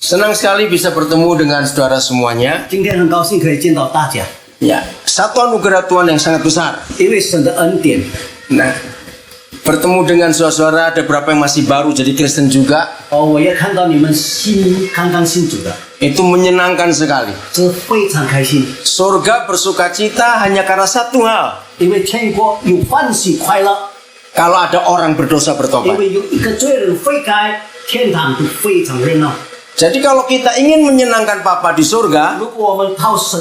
Senang sekali bisa bertemu dengan saudara semuanya. 今天很高兴可以见到大家， Ya, satu anugerah Tuhan yang sangat besar. 因为神的恩典。 Nah, bertemu dengan saudara-saudara, ada beberapa yang masih baru jadi Kristen juga. 我也看到你们刚刚信主的， Itu menyenangkan sekali. 这非常开心， Surga bersukacita hanya karena satu hal. 因为天国有欢喜快乐， Kalau ada orang berdosa 因 bertobat. 为有一个罪人悔改，天堂就非常热闹。 Jadi kalau kita ingin menyenangkan Papa di surga, 如果我们讨神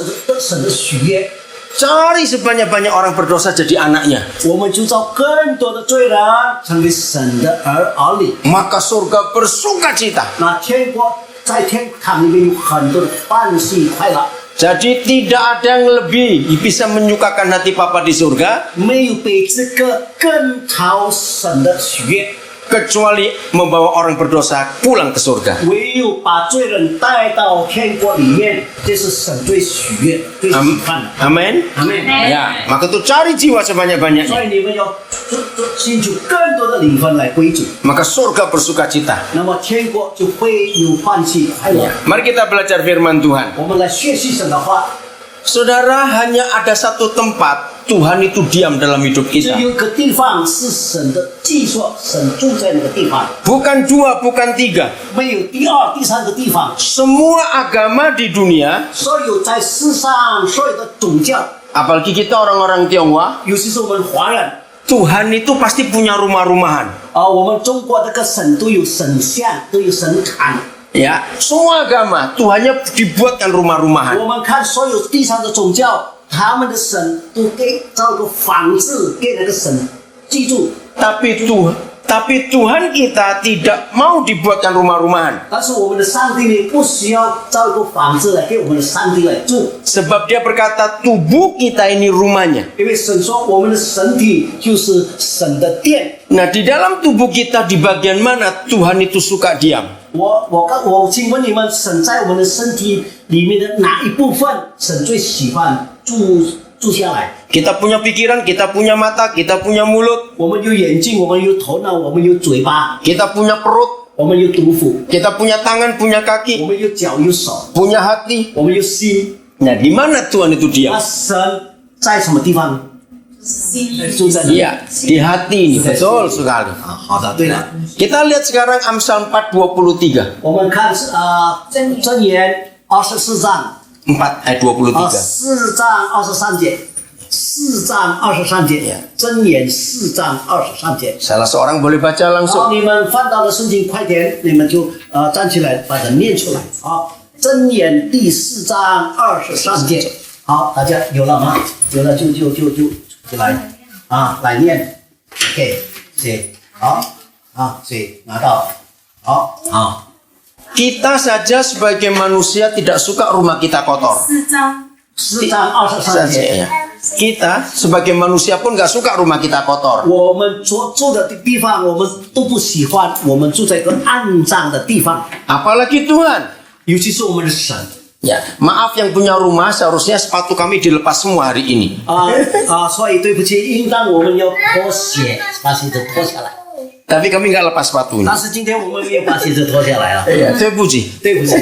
的喜悦， cari sebanyak-banyak orang berdosa jadi anaknya. 我们就找更多的罪人成为神的儿女。 Maka surga bersukacita. 那天国在天堂里面有很多的欢喜快乐， Jadi tidak ada yang lebih bisa menyukakan hati Papa di surga 没有比这个更讨神的喜悦。 kecuali membawa orang berdosa pulang ke surga. 唯有把罪人带到天国里面，这是神最喜悦、最喜欢的。 Amin. 阿门。 Ya, maka itu cari jiwa sebanyak-banyaknya. 所以你们要寻求更多的灵魂来归主， Maka surga bersukacita. 那么天国就会有欢喜快乐。 Mari kita belajar firman Tuhan. 我们来学习神的话， Saudara, hanya ada satu tempat Tuhan itu diam dalam hidup 只 kita. 有一个地方是神的计划，神住在那个地方， Bukan dua, bukan tiga. 没有第二、第三个地方。 Semua agama di dunia, 所有在世上所有的宗教， apalagi kita orang-orang Tionghoa, 尤其是我们华人。 Tuhan itu pasti punya rumah-rumahan. 我们中国这个神都有神像，都有神坛。 Ya, semua agama Tuhannya dibuatkan rumah-rumahan. 我们看所有地上的宗教，他们的神都给造个房子给那个神记住。 Tapi Tuhan kita tidak mau dibuatkan rumah-rumahan. 但是我们的上帝呢，不需要造一个房子来给我们的上帝来住， Sebab dia berkata tubuh kita ini rumahnya. 因为神说我们的身体就是神的殿。 Nah, di dalam tubuh kita di bagian mana Tuhan itu suka diam? 我请问你们，神在我们的身体里面的哪一部分，神最喜欢住下来？ Kita punya pikiran, kita punya mata, kita punya mulut, 我们有眼睛，我们有头脑，我们有嘴巴， kita punya perut, 我们有毒妇， kita punya tangan, punya 我 kaki, 们有脚有手， punya hati. 我们有心。 Nah, di mana Tuhan itu 那 diam? 神在什么地方？住在哪里？ Iya, di hati ini. Betul sekali. 好的，对了， Kita lihat sekarang Amsal 4:23. 我们看箴言24章 4 ayat 23. 4章23节，4章23节，箴言4章23节。 Salah seorang boleh baca 好， langsung. 你们翻到的圣经，快点，你们就站起来把它念出来。好，箴言第4章23节。好，大家有了吗？有了就来来念。OK， 谁？好，谁拿到？好。 Kita saja sebagai manusia tidak suka rumah kita kotor. 4章23节。 Ya. Kita sebagai manusia pun gak suka rumah kita kotor. 我们住的地方，我们都不喜欢。我们住在一个肮脏的地方， Apalagi Tuhan. 尤其是我们的神。 Ya, maaf yang punya rumah, seharusnya sepatu kami dilepas semua hari ini. 所以对不起，应当我们要脱鞋，把鞋子脱下来。 Tapi kami nggak lepas sepatunya. 但是今天我们没有把鞋子脱下来了， Iya, saya puji. 对不起。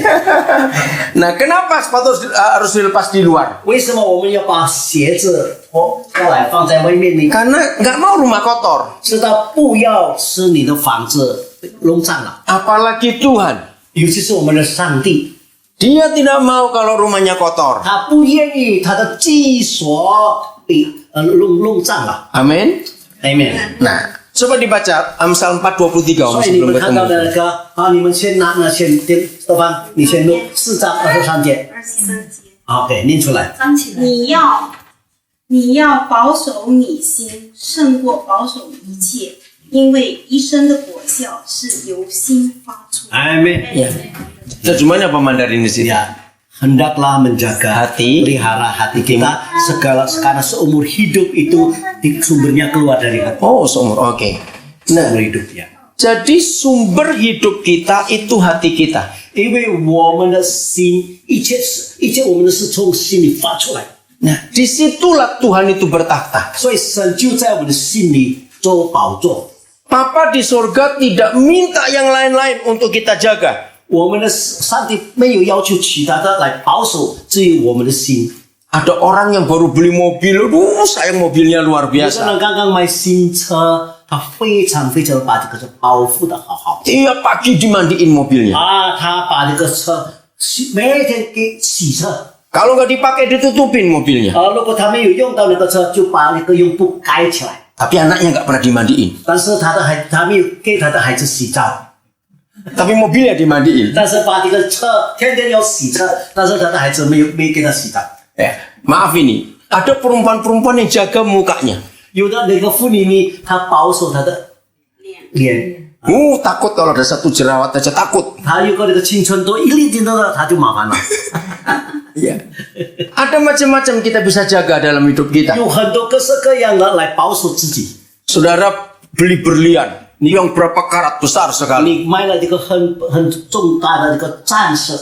Nah, kenapa sepatu harus dilepas di luar? 为什么我们要把鞋子脱下来放在外面呢？ Karena nggak mau rumah kotor. 知道不要使你的房子弄脏了， Apalagi Tuhan. 尤其是我们的上帝， Dia tidak mau kalau rumahnya kotor. 他不愿意他的居所被弄脏了。 Amin. Amen。 Nah, coba dibaca Amsal 4:23 Om 所以你 sebelum 们看到的 ketemu. 那个你们先拿先点豆瓣，你先录4章23节。OK， 念出来。你要保守你心，胜过保守一切，因为一生的果效是由心发出。 Amin。 Ya. Terjemahnya apa Mandarin di sini? Ya, hendaklah menjaga Hati. pelihara hati kita karena seumur hidup itu sumbernya keluar dari hati. Oh, seumur. Oke. Nah, Seumur hidup ya. jadi sumber hidup kita itu hati kita. 因为我们的心，一切我们的是从心里发出来， Nah, disitulah Tuhan itu bertakhta. 所以神就在我们的心里做宝座。 Papa di surga tidak minta yang lain-lain untuk kita jaga. 我们的上帝没有要求其他的来保守，只有我们的心。 Ada orang yang baru beli mobil, aduh sayang mobilnya luar 有的 biasa. 人刚刚买新车，他非常非常把这个车保护的好好 Tiap pagi dimandiin mobilnya. 啊，他把这个车每天给洗车 Kalau nggak dipakai ditutupin mobilnya. 啊，如果他没有用到那个车，就把那个用布盖起来。 Tapi anaknya nggak pernah dimandiin. 但是他没有给他的孩子洗澡， Tapi mobilnya dimandiin. 但是把这个车天天要洗车，但是他的孩子没给他洗澡。 Maaf ini, ada perempuan-perempuan yang jaga mukanya. 有的那个妇女呢，她保守她的脸， Takut kalau ada satu jerawat aja takut. 她如果那个青春痘一粒点的，她就麻烦了。 Iya. Ada macam-macam kita bisa jaga dalam hidup kita. 有很多各式各样的来保守自己。 Saudara beli berlian, ini yang berapa karat besar sekali. 你买了这个很重大的这个钻石，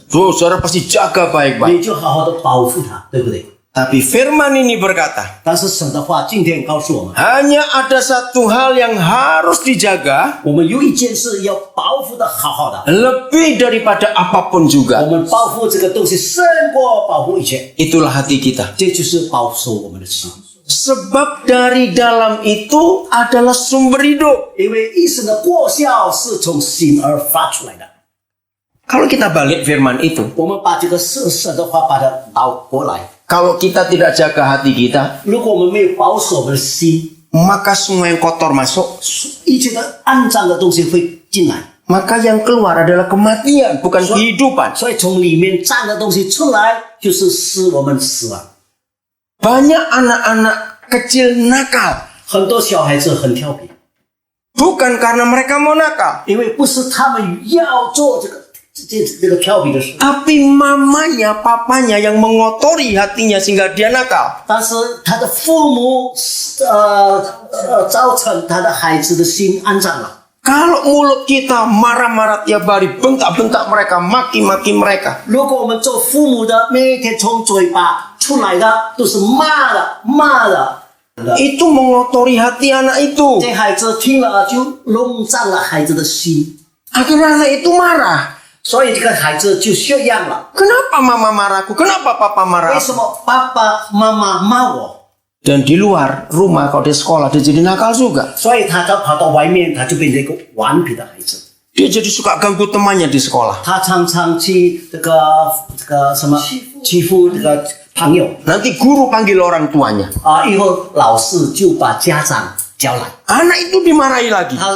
Tuh, saudara pasti jaga baik-baik. 你就好好的保护它，对不对？ Tapi firman ini berkata, 但是神的话今天告诉我们， hanya ada satu hal yang harus dijaga 我们有一件事要保护的好好的。 lebih daripada apapun 我 juga. 们保护这个东西胜过保护一切， Itulah hati kita. 这就是保守我们的心。 Sebab dari dalam itu adalah sumber hidup. 因为一生的果效是从心而发出来的。 Kalau kita balik firman itu, 我们把这个神的话把它倒过来， kalau kita tidak jaga hati kita, 如果我们没有保守我们的心， maka semua yang kotor masuk, 一切的肮脏的东西会进来， maka yang keluar adalah kematian, bukan kehidupan. 所以从里面脏的东西出来，就是使我们死亡。 Banyak anak-anak kecil nakal, 很多小孩子很调皮， bukan karena mereka mau nakal, 因为不是他们要做这个调皮的事， tapi mamanya, papanya yang mengotori hatinya sehingga dia nakal. 但是他的父母造成他的孩子的心肮脏了。 Kalau mulut kita marah-marah tiap hari, bentak-bentak mereka, maki-maki mereka, 如果我们做父母的，每天从嘴巴出来的都是骂的， itu mengotori hati anak itu. 这孩子听了就弄脏了孩子的心， Akhirnya anak itu marah. 所以这个孩子就学样了。 Kenapa mama marahku? Kenapa papa 为 marah 什 aku? 么爸爸妈妈骂我？ Dan di luar rumah kalau dia sekolah dia jadi nakal juga. 所以他跑到外面，他就变成一个顽皮的孩子。 Dia jadi suka ganggu temannya di sekolah. 他常常去这个什么欺负这个朋友 Nanti guru panggil orang tuanya. 啊，以后老师就把家长叫来， Anak itu dimarahi lagi. 他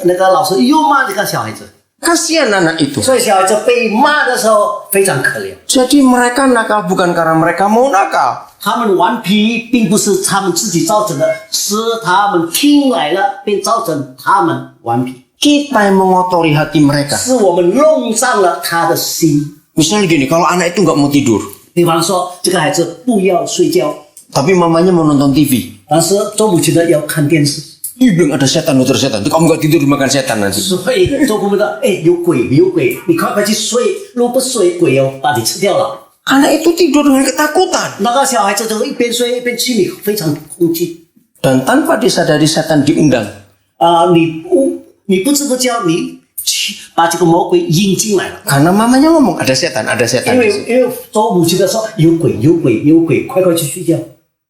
那个老师又骂这个小孩子， Kasihan anak itu. 所以小孩子被骂的时候非常可怜。 Jadi mereka nakal bukan karena mereka mau nakal. 他们顽皮并不是他们自己造成的，是他们听来了，并造成他们顽皮， Kita yang mengotori hati mereka. 是我们弄脏了他的心。 Misalnya gini, kalau anak itu nggak mau tidur, 比方说，这个孩子不要睡觉， tapi mamanya mau nonton TV. 但是做母亲的要看电视， Dia bilang ada setan, ada setan. Itu kamu nggak tidur dimakan setan nanti. 所以做父母的，哎，有鬼，你快快去睡，如果不睡，鬼要把你吃掉了。 Anak itu tidur dengan ketakutan. 那个小孩子就一边睡一边心里非常恐惧 Dan tanpa disadari setan diundang. 啊、你不知不觉你把这个魔鬼引进来了。 Karena mamanya ngomong ada setan, ada setan. 因为做母亲的说有鬼，快快去睡觉。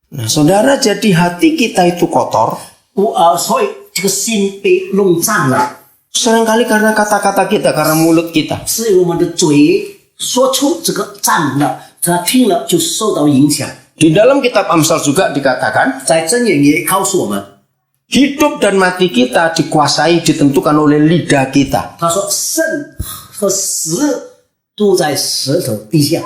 Nah, saudara, jadi hati kita itu kotor. 所以这个心被弄脏了， Seringkali karena kata-kata kita, karena mulut kita. 是我们的嘴说出这个脏了，他听了就受到影响。 Di dalam kitab Amsal juga dikatakan, 在箴言也告诉我们， hidup dan mati kita dikuasai, ditentukan oleh lidah kita. 他说生和死都在舌头底下，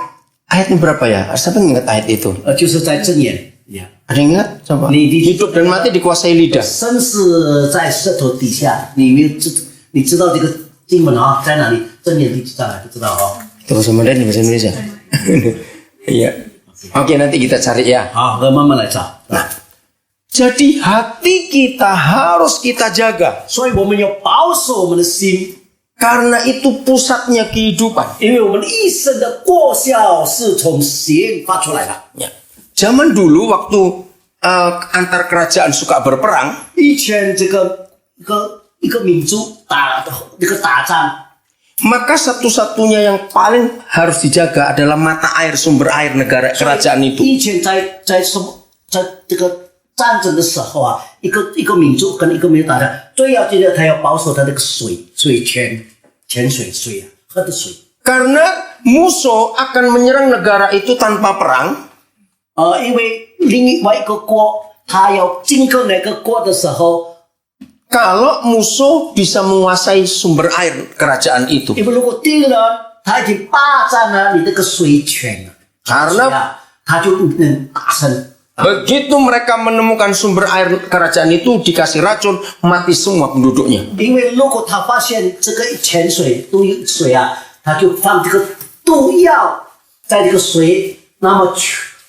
Ayatnya berapa ya? Siapa yang ingat ayat itu? 就是在箴言呀。 Ada yang ingat? Coba. Hidup dan mati dikuasai lidah. 生是在舌头底下，你知道这个经文啊在哪里？箴言第几章啊？不知道哦。 Terus kemudian di bahasa Indonesia. Iya. Oke, nanti kita cari ya. 好，我慢慢来找。 Nah, jadi hati kita harus kita jaga. 所以我们要保守我们的心， Karena itu pusatnya kehidupan. 因为我们一生的果效是从心发出来的。 Ya. Zaman dulu waktu antar kerajaan suka berperang, 以前这个一个民族打仗。 Maka satu-satunya yang paling harus dijaga adalah mata air, sumber air negara kerajaan itu. 以前在这个战争的时候啊，一个民族跟一个民族打仗，最要紧的他要保守他那个水泉水啊，喝的水。 Karena musuh akan menyerang negara itu tanpa perang. 因为另外一个国他要进攻那个国的时候。 Kalau musuh bisa menguasai sumber air kerajaan itu. 因为如果敌人他已经霸占了你这个水泉了， Karena 他就不能打胜。 begitu mereka menemukan sumber air kerajaan itu dikasih racun, mati semua penduduknya. 因为如果他发现这个泉水毒水啊，他就放这个毒药在这个水，那么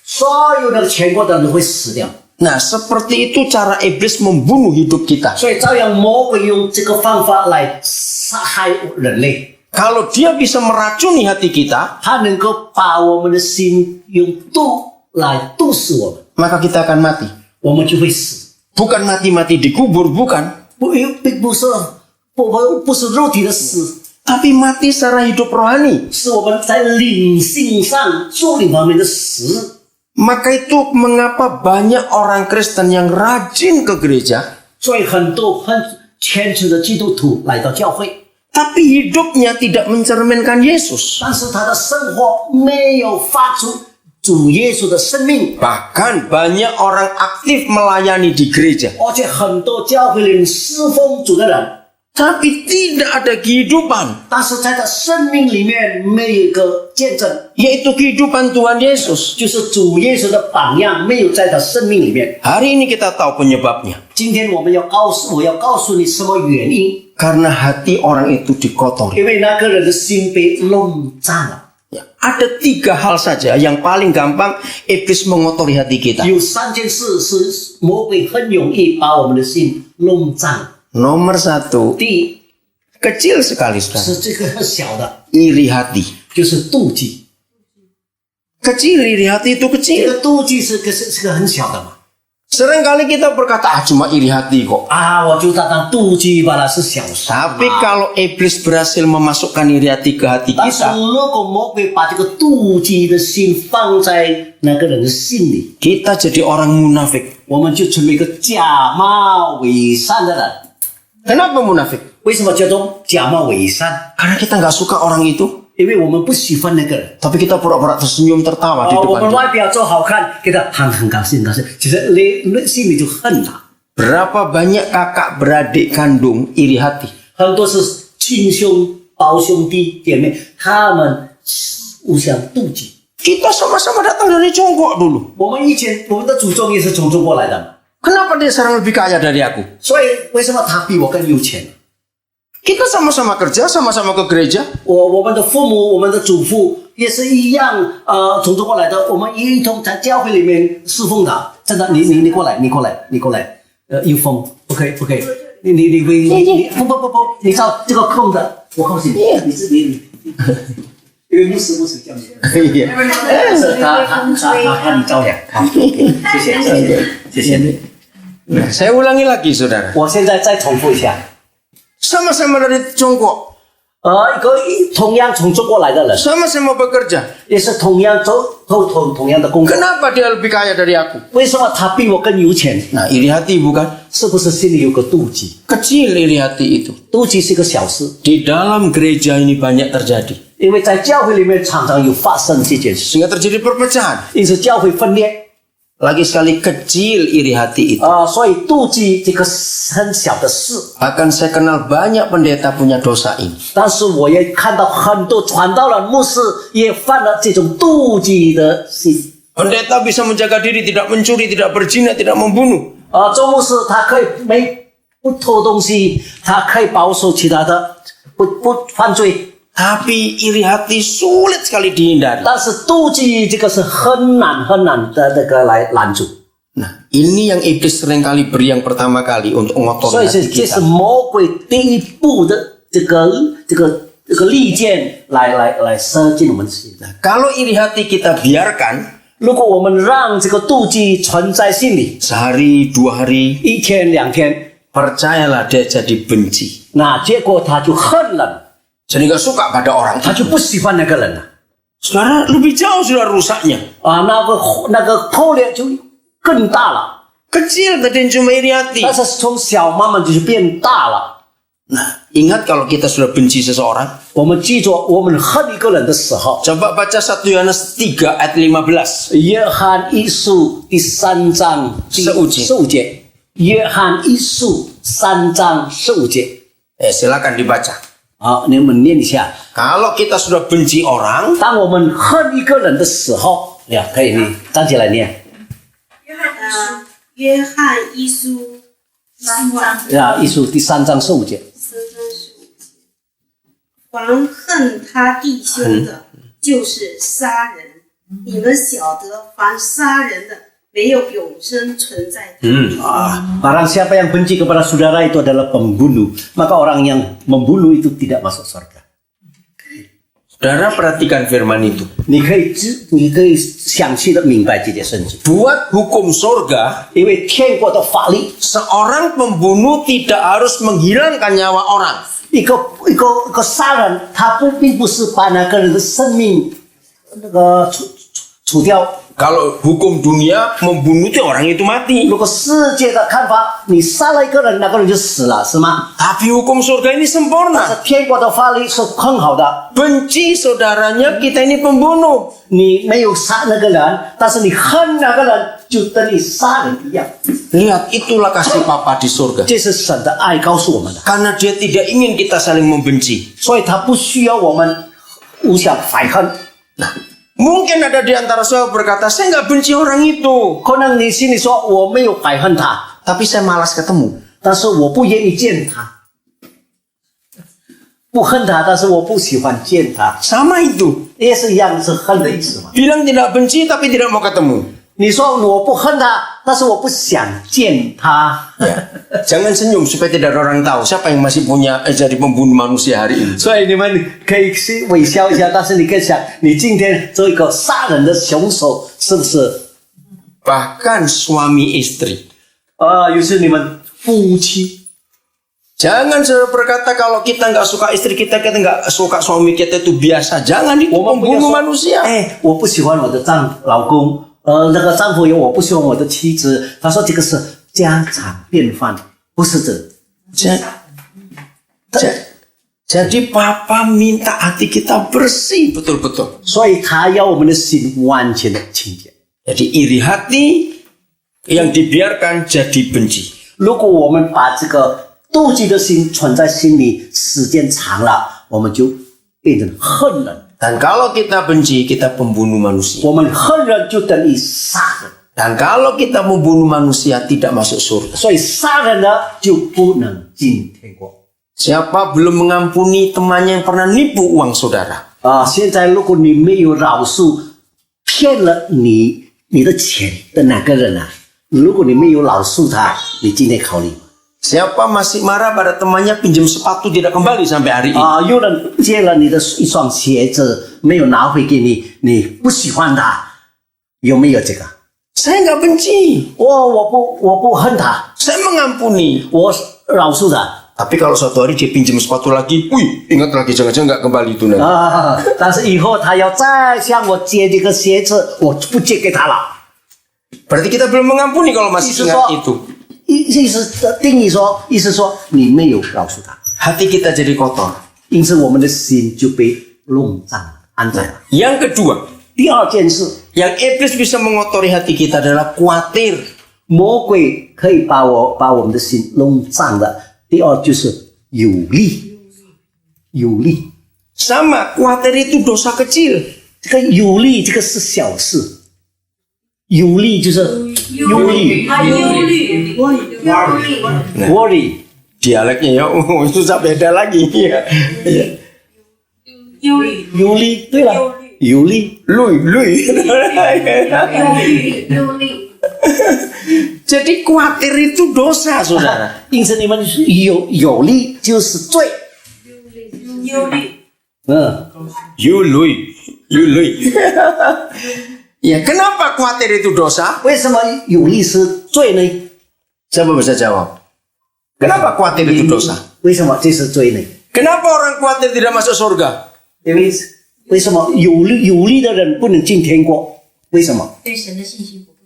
所有的全国的人会死掉。 Nah, seperti itu cara iblis membunuh hidup kita. 所以照样魔鬼用这个方法来杀害人类。 Kalau dia bisa meracuni hati kita, 他能够把我们的心用毒来毒死我们， maka kita akan mati. 我们就会死。 Bukan mati-mati dikubur, bukan. 并不是肉体的死， Tapi mati secara hidup rohani. 是我们在灵性上、属灵方面的死。 Maka itu mengapa banyak orang Kristen yang rajin ke gereja, 所以很虔诚的基督徒来到教会， tapi hidupnya tidak mencerminkan Yesus. 但是他的生活没有发出主耶稣的生命， Bahkan banyak orang aktif melayani di gereja, 而且很多教会里侍奉主的人， tapi tidak ada kehidupan, 但是在他生命里面没有一个见证， yaitu kehidupan Tuhan Yesus. 就是主耶稣的榜样没有在他生命里面。 Hari ini kita tahu penyebabnya. 今天我要告诉你什么原因？ Karena hati orang itu dikotori. 因为那个人的心被弄脏了。 Ya, ada 3 hal saja yang paling gampang iblis mengotori hati kita. 有3件事是魔鬼很容易把我们的心弄脏。 Nomor 1, 第一 kecil sekali saudara, 是这个小的， iri hati. 就是妒忌。 Kecil, iri hati itu 这 kecil. 个妒忌是个很小的嘛。 Seringkali kita berkata, cuma iri hati kok. 我就当妒忌吧，那是小事。 Tapi kalau iblis berhasil memasukkan iri hati ke hati 但是 kita, 如果魔鬼把这个妒忌的心放在那个人的心里， kita jadi orang munafik. 我们就成为一个假冒伪善的人。 Kenapa munafik? 为什么叫做假冒伪善？ Karena kita nggak suka orang itu, 因为我们不喜欢那个人。 tapi kita pura-pura tersenyum tertawa di 我 depan 们 dia. 外表做好看，给他很高兴，其实内心里就恨他。 Berapa banyak kakak beradik kandung iri hati? 很多是亲兄胞兄弟姐妹，他们互相妒忌。 Kita sama-sama datang dari Tiongkok dulu. 我们以前我们的祖宗也是从中国来的， Kenapa dia sekarang lebih kaya dari aku? 所以为什么他比我更有钱？ Kita sama-sama kerja, sama-sama ke gereja. 我们的父母、我们的祖父也是一样，从中国来的，我们一同在教会里面侍奉的。真的，你过来，有风，不可以，你不，你照这个空的，我告诉你，你自己，因为牧师叫你， Iya. 是他你照亮，好，谢谢你。 Nah, saya ulangi lagi, saudara. 我现在再重复一下， Sama-sama dari Tiongkok, 一个同样从中国来的人， sama-sama bekerja. 也是同样同样的工作， Kenapa dia lebih kaya dari aku? 为什么他比我更有钱？ Nah, iri hati bukan? 是不是心里有个妒忌？ Kecil iri hati itu. 妒忌是一个小事， Di dalam gereja ini banyak terjadi. 因为在教会里面常常有发生这件事， Sehingga terjadi perpecahan. 因此教会分裂。 Lagi sekali kecil iri hati itu. 所以妒忌这个很小的事， Bahkan saya kenal banyak pendeta punya dosa ini. 但是我也看到很多传道人、牧师也犯了这种妒忌的心。 Pendeta bisa menjaga diri, tidak mencuri, tidak berzina, tidak membunuh. 做牧师他可以不偷东西，他可以保守其他的，不犯罪。 Tapi iri hati sulit sekali dihindari. 但是妒忌这个是很难的那个来拦住， Nah, ini yang iblis seringkali beri yang pertama kali untuk 所 mengotori 以 hati 这是 kita. 魔鬼第一步的这个利剑来射进我们心。 Nah, kalau iri hati kita biarkan 如果我们让这个妒忌存在心里， sehari, 2 hari, 1天2天， percayalah dia jadi benci. 那结果他就恨了， Jadi nggak suka pada orang. 他就不喜欢那个人了。 Saudara, lebih jauh sudah rusaknya. 啊，那个破裂就更大了。 Kecil tadi cuma iri hati. 但是从小慢慢就变大了。 Nah, ingat kalau kita sudah benci seseorang. 我们记住，我们恨一个人的时候， Coba baca 1 Yohanes 3 ayat 15. 约翰一书第3章第15节，约翰一书3章15节。 Silakan dibaca. 好，你们念一下。 Kalau kita sudah benci orang, 当我们恨一个人的时候，呀，可以你站起来念。约翰一书3章呀，一书第3章15节。 凡恨他弟兄的，就是杀人。你们晓得，凡杀人的，没有永生存在他里面。 Barang siapa yang benci kepada saudara itu adalah pembunuh, maka orang yang membunuh itu tidak masuk surga. saudara perhatikan firman itu. 你可以详细的明白这件事情， Buat hukum surga, 因为天国的法律， seorang pembunuh tidak harus menghilangkan nyawa orang. 一个杀人，他并不是把那个人的生命那个除掉。 Kalau hukum dunia, membunuh itu orang itu mati. 如果世界的看法，你杀了一个人，那个人就死了，是吗？ Tapi hukum surga ini 但是 sempurna. 天国的法律是很好的， Benci saudaranya, kita ini pembunuh. 你没有杀那个人，但是你恨那个人，就等于杀人一样。 Lihat, itulah kasih Papa di surga. 这是神的爱告诉我们的， Karena dia tidak ingin kita saling membenci. 所以他不需要我们互相怀恨。 Mungkin ada di antara saudara berkata, saya nggak benci orang itu. 可能你心里说我没有怀恨他， Tapi saya malas ketemu. 但是我不愿意见他，不恨他，但是我不喜欢见他， Sama itu. 也是一样是恨的意思嘛。 Bilang tidak benci tapi tidak mau ketemu. 你说我不恨他，但是我不想见他。 Ya. Jangan senyum supaya tidak ada orang tahu siapa yang masih punya jadi pembunuh manusia hari ini. 所以你们可以去微笑一下，但是你可以想，你今天做一个杀人的凶手，是不是？ Bahkan suami istri. 尤其你们夫妻， Jangan saudara berkata kalau kita nggak suka istri kita nggak suka suami kita itu biasa. Jangan itu 我们不要 pembunuh 说， manusia. 我不喜欢我的老公，那个丈夫有我不喜欢我的妻子，他说这个是家常便饭，不是这。 Jadi Papa minta hati kita bersih betul-betul. 所以他要我们的心完全的清洁。 Jadi iri hati yang dibiarkan jadi benci. 如果我们把这个妒忌的心存在心里，时间长了，我们就变成恨人。 Dan kalau kita benci, kita pembunuh manusia. 我们恨人就等于杀人， Dan kalau kita membunuh manusia tidak masuk surga. 所以杀人了就不能进天国。 Siapa belum mengampuni temannya yang pernah nipu uang saudara? 现在如果你没有饶恕骗了你的钱的那个人啊，如果你没有饶恕他，你今天考虑。 Siapa masih marah pada temannya pinjam sepatu tidak kembali sampai hari ini? 有人借了你的一双鞋子没有拿回给你，你不喜欢他，有没有这个？ Saya nggak benci. 我不恨他， Saya mengampuni. 我饶恕他。 Tapi kalau suatu hari dia pinjam sepatu lagi, wih, ingat lagi jangan-jangan nggak kembali itu nanti. 但是以后他要再向我借这个鞋子，我不借给他了。 Berarti kita belum mengampuni kalau masih ingat itu. 意思定义说，意思说你没有饶恕他， Hati kita jadi kotor. 因此我们的心就被弄脏了，安在了。 Yang kedua, 第二件事， yang iblis bisa mengotori hati kita adalah khawatir. 魔鬼可以把我们的心弄脏的。第二就是有利，有利。 Sama, khawatir itu dosa kecil. 这个有利，这个是小事。有利就是忧虑 ，worry。 Dialeknya ya, susah beda lagi. 忧虑，对了，忧虑。 Lui. Jadi khawatir itu dosa, saudara. 因此你们有利就是罪。Yului. Ya, kenapa khawatir itu dosa? 为什么有利是罪呢？ Siapa bisa jawab? Kenapa khawatir itu dosa? 为什么这是罪呢？ Kenapa orang khawatir tidak masuk surga? 因为为什么有力的人不能进天国？为什么？对神的信心不够。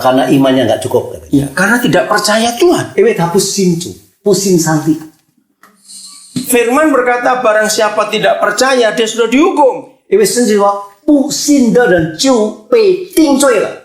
karena imannya nggak cukup. Ya, karena tidak percaya Tuhan. 因为他不信主，不信上帝。 Firman berkata barang siapa tidak percaya dia sudah dihukum. 因为圣经说不信的人就被定罪了。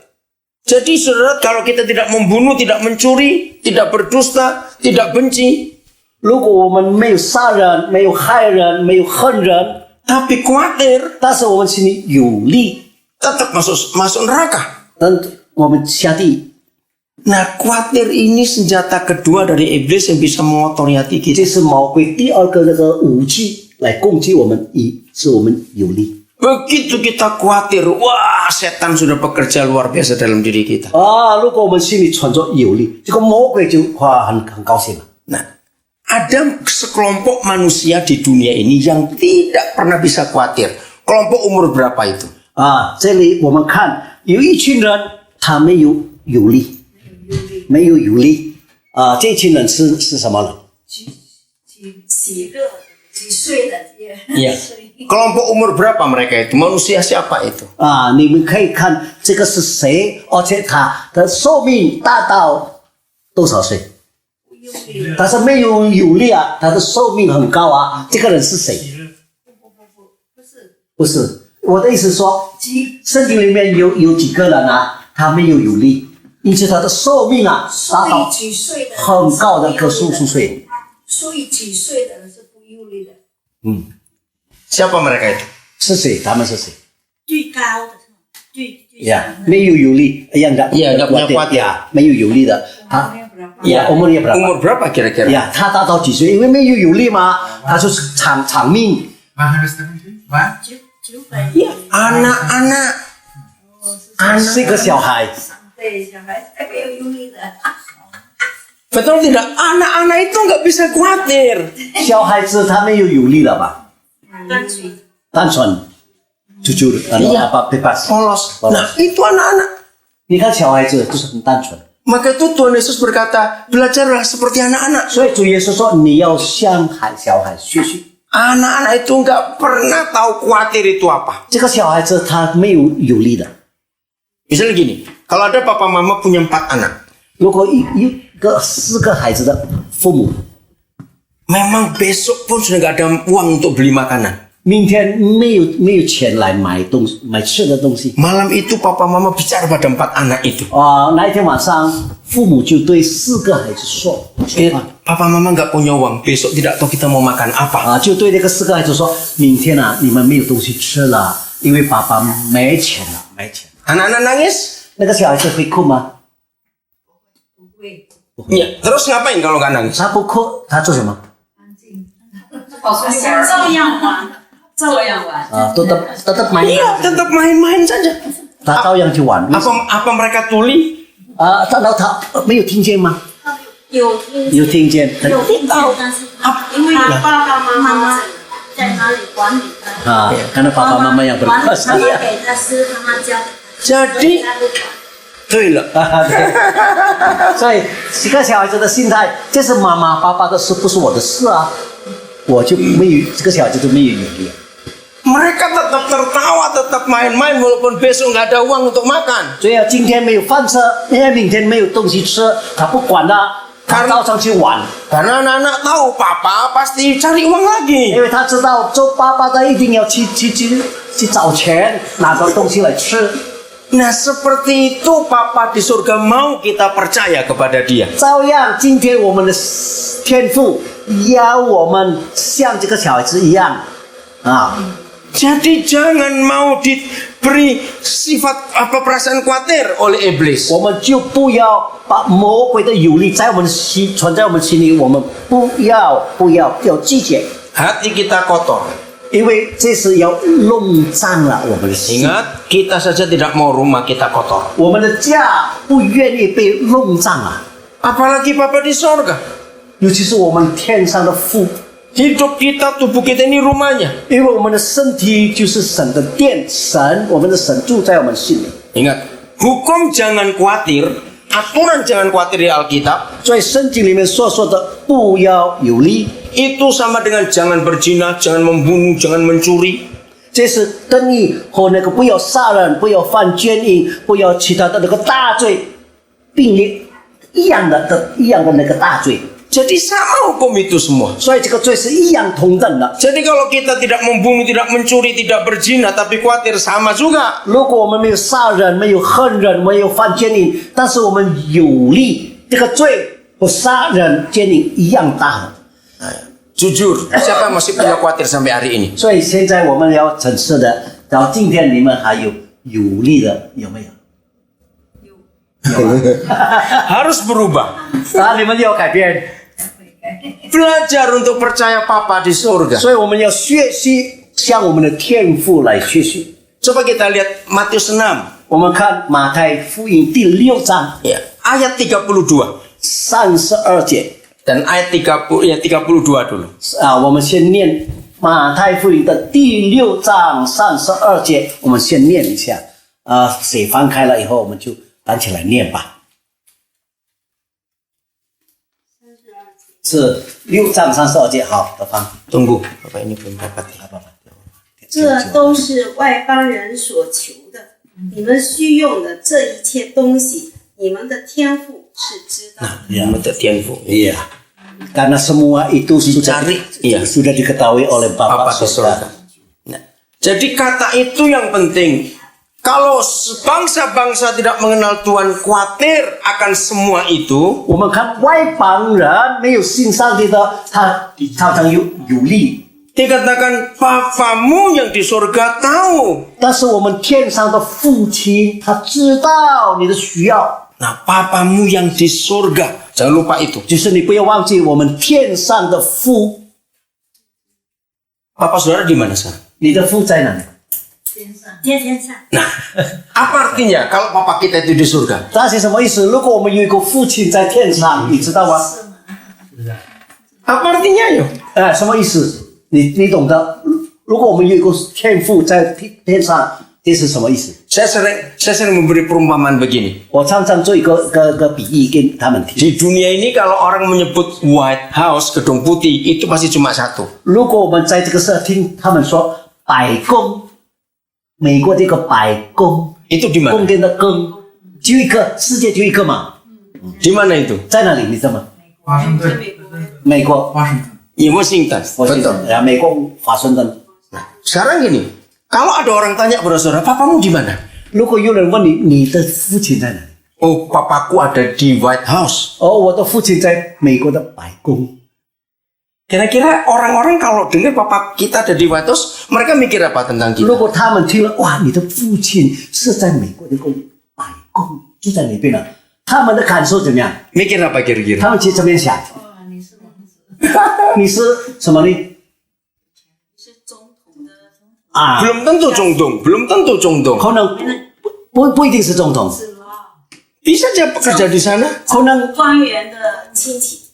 Jadi saudara, kalau kita tidak membunuh, tidak mencuri, tidak berdusta, tidak benci, 如果我们没有杀人，没有害人，没有恨人， tapi khawatir, 但是我们心里有力， tetap masuk neraka. 但我们下地， Nah, khawatir ini senjata kedua dari iblis yang bisa mengotori hati 这 kita. 是魔鬼第二个那个武器来攻击我们，使我们有力。 Begitu kita khawatir, wah setan sudah bekerja luar biasa dalam diri kita. 如果我们心里存着有力，这个魔鬼就很高兴了。 Nah, ada sekelompok manusia di dunia ini yang tidak pernah bisa khawatir. Kelompok umur berapa itu? 这里我们看有一群人，他没有有力，没有有力。这群人是什么人？几个几岁的Iya. Kelompok umur berapa mereka itu? Manusia siapa itu? 你们可以看这个是谁，而且他的寿命大到多少岁？但是没有有力啊，他的寿命很高啊。这个人是谁？不是，我的意思说，圣经里面有几个人啊，他没有有力，因此他的寿命啊达到几岁的很高的个数岁。所以几岁的人是不忧虑的。 Siapa mereka itu? 是谁？他们是谁？最高的是吗？最呀，没有有力，enggak Iya, nggak punya kuat ya. 没有有力的，他呀，umurnya berapa？ Umur berapa kira-kira? 呀，他达到几岁？因为没有有力嘛，他就是长命。 Iya, anak-anak. 是一个小孩，对，小孩才没有忧虑的。 Betul tidak? Anak-anak itu nggak bisa khawatir. 小孩子他没有有力了吧？单纯，jujur，apa bebas。 Polos. Nah, itu anak-anak. 你看小孩子就是很单纯， Maka itu Tuhan Yesus berkata, belajarlah seperti anak-anak. 所以主耶稣说你要像小孩学习。 Anak-anak itu nggak pernah tahu khawatir itu apa. 这个小孩子他没有有力的。 Misalnya gini, kalau ada papa mama punya 4 anak, 如果一个4个孩子的父母， memang besok pun sudah nggak ada uang untuk beli makanan. 明天没有钱来买吃的东西。 Malam itu papa mama bicara pada 4 anak itu. 那一天晚上，父母就对4个孩子说 Papa mama nggak punya uang, besok tidak tahu kita mau makan apa. 就对那个4个孩子说，明天啊，你们没有东西吃了，因为爸爸没钱了，没钱。 Anak-anak nangis? 那个小孩子会哭吗？ 不会， Iya. Terus ngapain kalau nggak nangis? 他不哭，他做什么？安静，保持玩儿，照样玩，照样玩。tetap main。 Iya, tetap main-main saja. 他照样去玩。 Apa mereka tuli? 然后他没有听见吗？有听有听见。有听到，但是因为他爸爸妈妈在哪里管理他， karena papa mama yang 管理 berkuasa。他们给他吃，他们教， Jadi, 他不管。 对了，所以这个小孩子的心态，这是妈妈爸爸的事，不是我的事啊。我就没有这个小孩子就没有有力。 mereka tetap tertawa, tetap main-main walaupun besok nggak ada uang untuk makan. 所以啊，今天没有饭吃，因为明天没有东西吃，他不管的，他照常去玩， Karena anak-anak tahu papa pasti cari uang lagi. 因为他知道做爸爸的一定要去找钱，拿个东西来吃。 Nah, seperti itu papa di surga mau kita percaya kepada dia. 照样，今天我们的天父要我们像这个小孩子一样啊。 Jadi jangan mau diberi sifat apa perasaan khawatir oleh iblis. 我们就不要把魔鬼的有力在我们心存在我们心里，我们不要拒绝， Hati kita kotor. 因为这是要弄脏了我们的心。 Ingat, kita saja tidak mau rumah kita kotor. 我们的家不愿意被弄脏啊， Apalagi papa di surga. 尤其是我们天上的父， Hidup kita, tubuh kita ini rumahnya. 因为我们的身体就是神的殿，我们的神住在我们心里。 Ingat, hukum jangan khawatir aturan jangan khawatir di Alkitab 所以圣经里面所说的不要有利， itu sama dengan jangan berzina, jangan membunuh, jangan mencuri. 这是等于和那个不要杀人、不要犯奸淫、不要其他的那个大罪并列一样的那个大罪。 Jadi sama hukum itu semua. 所以这个罪是一样同等的。 Jadi kalau kita tidak membunuh, tidak mencuri, tidak berzina, tapi khawatir sama juga. 如果我们没有杀人、没有恨人、没有犯奸淫，但是我们有利，这个罪和杀人、奸淫一样大的。 Jujur, siapa yang masih punya khawatir sampai hari ini? 所以现在我们要审视的，到今天你们还有利的有没有？ Harus berubah. 啊，你们要改变。 Belajar untuk percaya Papa di surga. 所以我们要学习向我们的天父来学习。 Coba kita lihat Matius 6. 我们看马太福音第6章 Ya, ayat 32 32节 dan ayat 32 dulu. 啊，我们先念马太福音的第6章32节，我们先念一下啊，谁翻开了以后，我们就单起来念吧。是6章32节，好，德芳。 Tunggu, Bapak ini belum dapat ya. 这都是外邦人所求的。你们需用的这一切东西，你们的天父是知道的。 Ya, Tianfu. Iya, karena semua itu sudah Dicari, iya. sudah diketahui oleh Bapa Papa di surga. surga. Nah, jadi kata itu yang penting. Kalau bangsa-bangsa tidak mengenal Tuhan, khawatir akan semua itu. 我们看外邦人没有信上帝的，他常常有利。 Dikatakan Papamu yang di surga tahu. 但是我们天上的父亲，他知道你的需要， Nah, Papamu yang di surga, jangan lupa itu. 就是你不要忘记我们天上的父， Papa saudara di mana sekarang? 你的父在哪里？ 天上， Nah, apa artinya kalau Papa kita itu di surga? 那是什么意思？如果我们有一个父亲在天上，你知道吗？ Apa artinya yo? 什么意思？你懂得？如果我们有一个天父在天上，这是什么意思？ Saya sering memberi perumpamaan begini. 我常常做一个比喻给他们听。 Di dunia ini kalau orang menyebut White House, gedung putih, itu pasti cuma satu. 如果我们在这个社听他们说白宫，美国这个白宫， Itu di 宫 mana? 殿的宫，就一个，世界就一个嘛， Di mana itu? 在哪里？你知道吗？在美国，美国， Di Washington. Betul. 呀，美国华盛顿。 Sekarang gini, kalau ada orang tanya pada saudara, papamu di mana? 如果有人问你，你的父亲在哪里？ Oh, papaku ada di White House. 哦，我的父亲在美国的白宫。 Kira-kira orang-orang kalau dengar papa kita ada di White House, mereka mikir apa tentang 如 kita? 果他们听了，哇，你的父亲是在美国的白宫，就在那边了，他们的感受怎么样？ Mikir apa kira-kira? 他们其实这边想，你是王子，你是什么呢？是总统的啊， Belum tentu Jongdong, belum tentu Jongdong. 可能不一定是总统 是吗？ Bisa aja bekerja di sana. 可能官员的亲戚，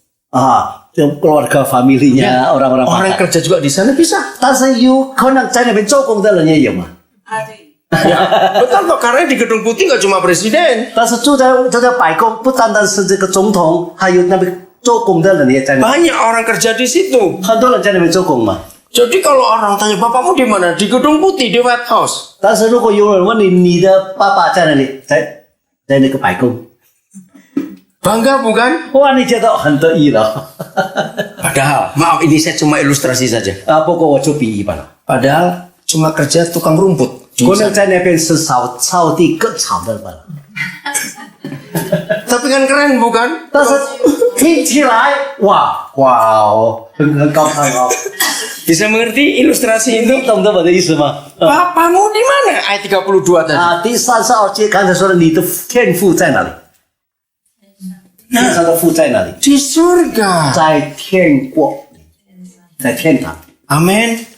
就keluarga familinya orang-orang Orang pakar. kerja juga di sana bisa. 但是有可能在那边做工的人也有嘛。啊对， Ya, betul kok, karena di gedung putih nggak cuma presiden. 但是住在白宫，不单单是这个总统，还有那边做工的人也在那边， Banyak orang kerja di situ. 很多人在那边做工嘛。 Jadi kalau orang tanya, bapakmu di mana? Di gedung putih, di White House. 但是如果有人问你，你的爸爸在哪里？在那个白宫， Bangga bukan? 哇，你觉得很得意了。 Padahal, maaf ini saya cuma ilustrasi saja. 不过我做比喻吧了。 Padahal cuma kerja tukang rumput. 可能在那边是扫地割草的吧了。 Tapi kan keren bukan? 但是听起来，哇哦，很高尚哦。 Bisa mengerti ilustrasi itu? 你懂得我的意思吗？ Papamu di mana? Ayat 32 tadi. 第32节刚才说的，你的天父在哪里？天上的父在哪里？ Di surga. 在天国，在天堂。 Amin.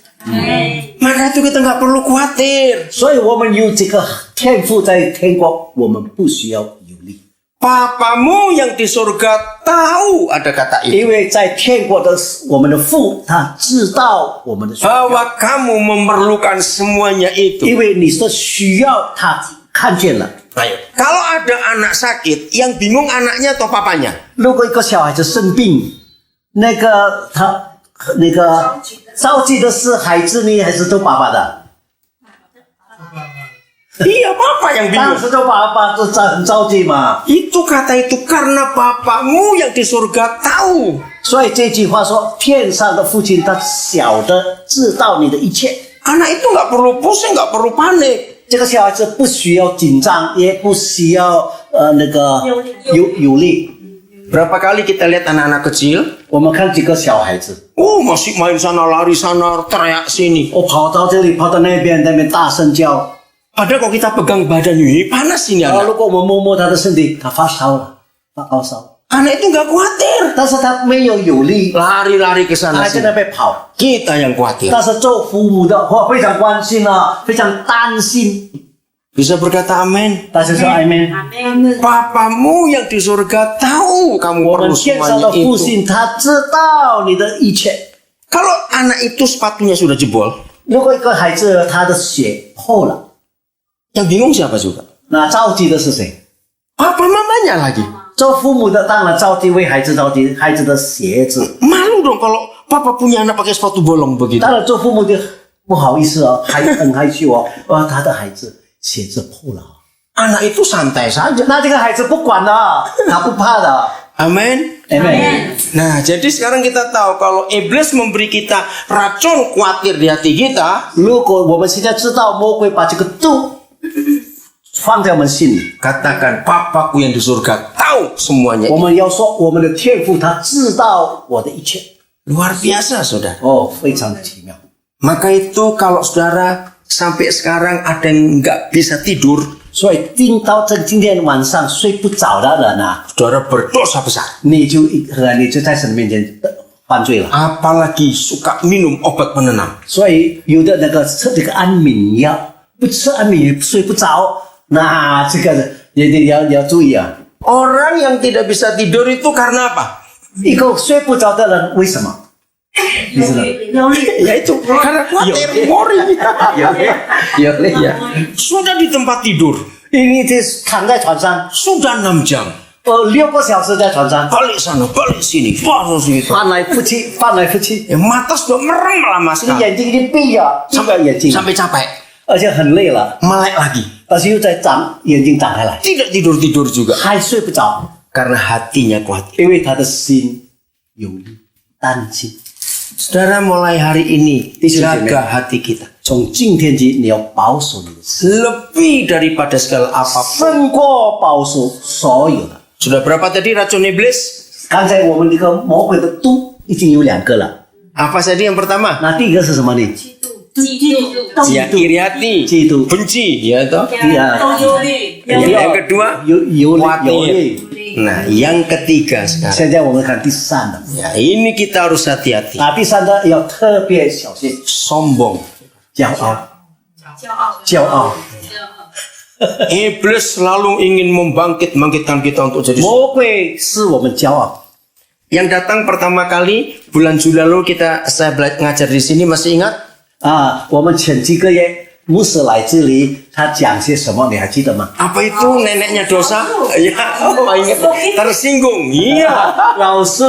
Maka itu kita nggak perlu khawatir. 所以我们有这个天父在天国，我们不需要有力， Papamu yang di surga tahu ada kata itu. 因为在天国的我们的父，他知道我们的需要， Bahwa kamu memerlukan semuanya itu. 因为你的需要他看见了。 Ayo, kalau ada anak sakit, yang bingung anaknya atau papanya? 如果一个小孩子生病，着急的是孩子呢，还是都爸爸的？ Iya, papa yang 当 bingung. 时都爸爸都很着急嘛。 Itu kata itu karena bapamu yang di surga tahu. 所以这句话说，天上的父亲他晓得知道你的一切。 Anak itu nggak perlu pusing, nggak perlu panik. 这个小孩子不需要紧张，也不需要有力。 Berapa kali kita lihat anak-anak kecil? 我们看几个小孩子， Oh, masih main sana, lari sana, teriak sini. 我跑到这里，跑到那边，大声叫。 Padahal kalau kita pegang badan ini panas ini 如 anak. 果我们摸摸他的身体，他发烧了，发高烧， Anak itu nggak khawatir. 但是他没有力， Lari-lari ke 他 sana 还在 sini. 那边跑。 Kita yang khawatir. 但是做父母的，我非常关心啊，非常担心。 Bisa berkata amin. 大家说阿门。 Papamu yang di surga tahu kamu 我们 perlu 天上 semuanya 的父 itu. 亲，他知道你的一切。 Kalau anak itu sepatunya sudah jebol, 如果一个孩子他的血破了， yang bingung siapa juga? 那着急的是谁？ Papa mamanya lagi. 做父母的当然着急，为孩子着急，孩子的鞋子。 Malu dong kalau papa punya anak pakai sepatu bolong begitu. 当然做父母的不好意思哦，很害羞哦，他的孩子鞋子破了。 Anak itu santai saja. 那这个孩子不管的，他不怕的。 Amin. Amen. Nah, jadi sekarang kita tahu kalau iblis memberi kita racun khawatir di hati kita, 如果我们现在知道魔鬼把这个毒放在我们心里， katakan papaku yang di surga tahu semuanya. 我们要说我们的天父他知道我的一切。 Luar biasa, saudara. 哦，非常的奇妙。 Maka itu kalau saudara sampai sekarang ada yang nggak bisa tidur, 所以今天晚上睡不着的人啊， saudara berdosa besar. 你就在神面前犯罪了。 Apalagi suka minum obat penenang. 所以有的吃这个安眠药，不吃安眠药睡不着，那这个也要注意啊。 Orang yang tidak bisa tidur itu karena apa? 一个睡不着的人为什么？你知道？ Ya itu karena khawatir, worry. 有累呀， Sudah di tempat tidur, 你这躺在床上， sudah 6 jam. 6个小时在床上， Balik sana, balik sini, balik sini. 翻来覆去，翻来覆去， Ya, mata sudah merem lama 这个 sekali. 眼睛已经闭了，闭了眼睛， Sampai capek. 而且很累了， Melek lagi. 但是又在眼睛张开来， Tidak tidur-tidur juga. 还睡不着， Karena hatinya khawatir. 因为他的心有担心。 Saudara, mulai hari ini jaga hati kita. 从今天起，你要保守你的心， Lebih daripada segala apapun. 胜过保守所有的。 Sudah berapa tadi racun iblis? 刚才我们这个魔鬼的毒已经有2个了， Apa tadi yang pertama? 那第一个是什么呢？ Ya, iri hati, 嫉妒， benci, ya toh. 第二 Yang kedua, 有 khawatir. 力。 Nah, yang ketiga sekarang. 现在我们看第三的， Ya, ini kita harus hati-hati. 第三的要特别小心， Sombong. 骄傲，骄傲。 Iblis selalu ingin membangkitkan kita untuk jadi. 魔鬼使我们骄傲。 Yang datang pertama kali bulan Juli lalu saya ngajar di sini, masih ingat? 啊，我们前几个月牧师来这里，他讲些什么？你还记得吗？ Apa itu neneknya dosa? Ya, oh, ingat. Tersinggung. Iya. 老师